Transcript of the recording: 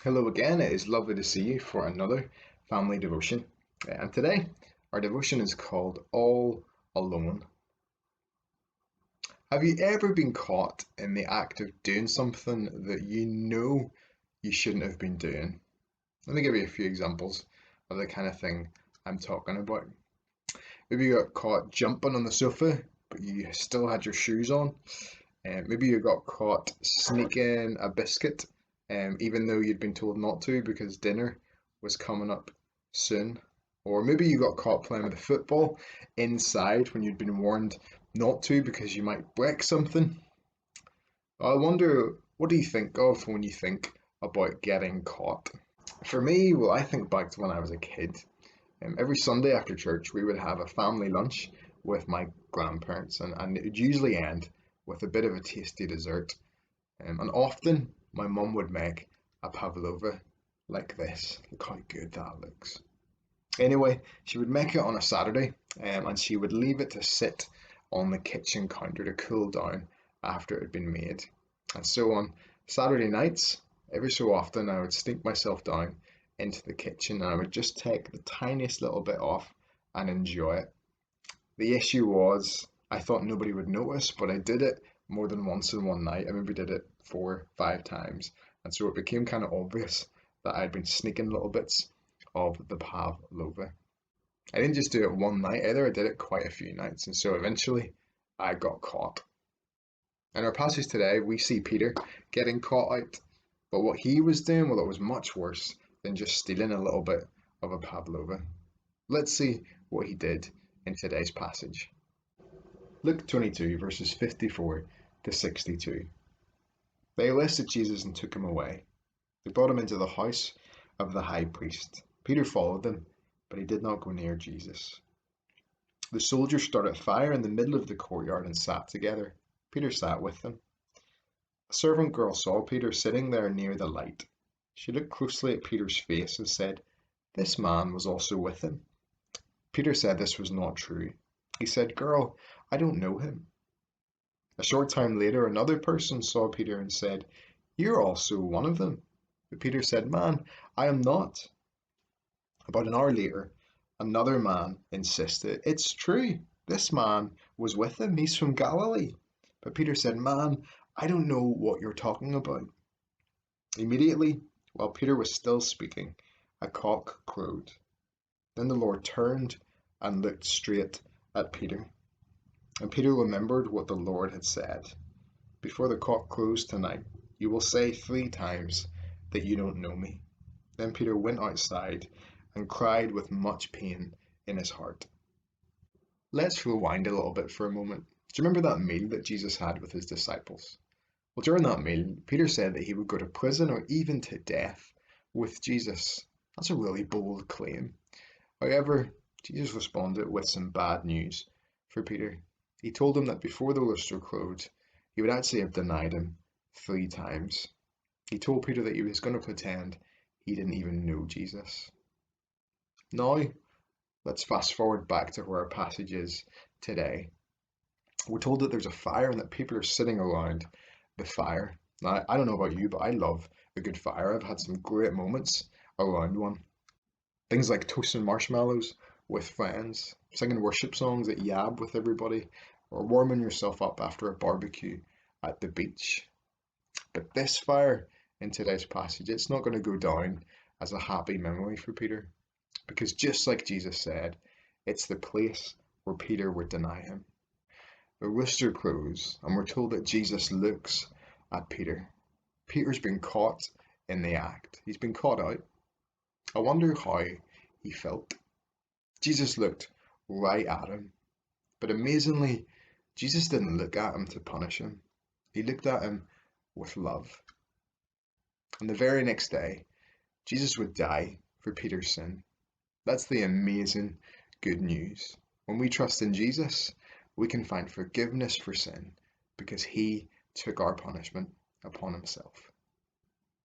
Hello again, it is lovely to see you for another family devotion. And today, our devotion is called All Alone. Have you ever been caught in the act of doing something that you know you shouldn't have been doing? Let me give you a few examples of the kind of thing I'm talking about. Maybe you got caught jumping on the sofa, but you still had your shoes on. Maybe you got caught sneaking a biscuit, even though you'd been told not to because dinner was coming up soon. Or maybe you got caught playing with the football inside when you'd been warned not to because you might break something. I wonder, what do you think of when you think about getting caught? For me, well, I think back to when I was a kid. Every Sunday after church, we would have a family lunch with my grandparents, and it would usually end with a bit of a tasty dessert. And often my mum would make a pavlova like this. Look how good that looks. Anyway, she would make it on a Saturday, and she would leave it to sit on the kitchen counter to cool down after it had been made. And so on Saturday nights, every so often, I would sneak myself down into the kitchen and I would just take the tiniest little bit off and enjoy it. The issue was I thought nobody would notice, but I did it more than once in one night. I maybe did it 4, 5 times. And so it became kind of obvious that I'd been sneaking little bits of the pavlova. I didn't just do it one night either, I did it quite a few nights. And so eventually I got caught. In our passage today, we see Peter getting caught out. But what he was doing, well, it was much worse than just stealing a little bit of a pavlova. Let's see what he did in today's passage. Luke 22, verses 54 to 62. They arrested Jesus and took him away. They brought him into the house of the high priest. Peter followed them, but he did not go near Jesus. The soldiers started a fire in the middle of the courtyard and sat together. Peter sat with them. A servant girl saw Peter sitting there near the light. She looked closely at Peter's face and said, "This man was also with him." Peter said this was not true. He said, "Girl, I don't know him." A short time later, another person saw Peter and said, "You're also one of them." But Peter said, "Man, I am not." About an hour later, another man insisted, "It's true. This man was with him. He's from Galilee." But Peter said, "Man, I don't know what you're talking about." Immediately, while Peter was still speaking, a cock crowed. Then the Lord turned and looked straight at Peter. And Peter remembered what the Lord had said. "Before the cock crows tonight, you will say 3 times that you don't know me." Then Peter went outside and cried with much pain in his heart. Let's rewind a little bit for a moment. Do you remember that meal that Jesus had with his disciples? Well, during that meal, Peter said that he would go to prison or even to death with Jesus. That's a really bold claim. However, Jesus responded with some bad news for Peter. He told him that before the rooster crowed, he would actually have denied him 3 times. He told Peter that he was going to pretend he didn't even know Jesus. Now, let's fast forward back to where our passage is today. We're told that there's a fire and that people are sitting around the fire. Now, I don't know about you, but I love a good fire. I've had some great moments around one. Things like toasting marshmallows with friends, singing worship songs at Yab with everybody, or warming yourself up after a barbecue at the beach. But this fire in today's passage, it's not going to go down as a happy memory for Peter, because just like Jesus said, it's the place where Peter would deny him. The rooster crows, and we're told that Jesus looks at Peter. Peter's been caught in the act. He's been caught out. I wonder how he felt. Jesus looked right at him, but amazingly, Jesus didn't look at him to punish him. He looked at him with love. And the very next day, Jesus would die for Peter's sin. That's the amazing good news. When we trust in Jesus, we can find forgiveness for sin because he took our punishment upon himself.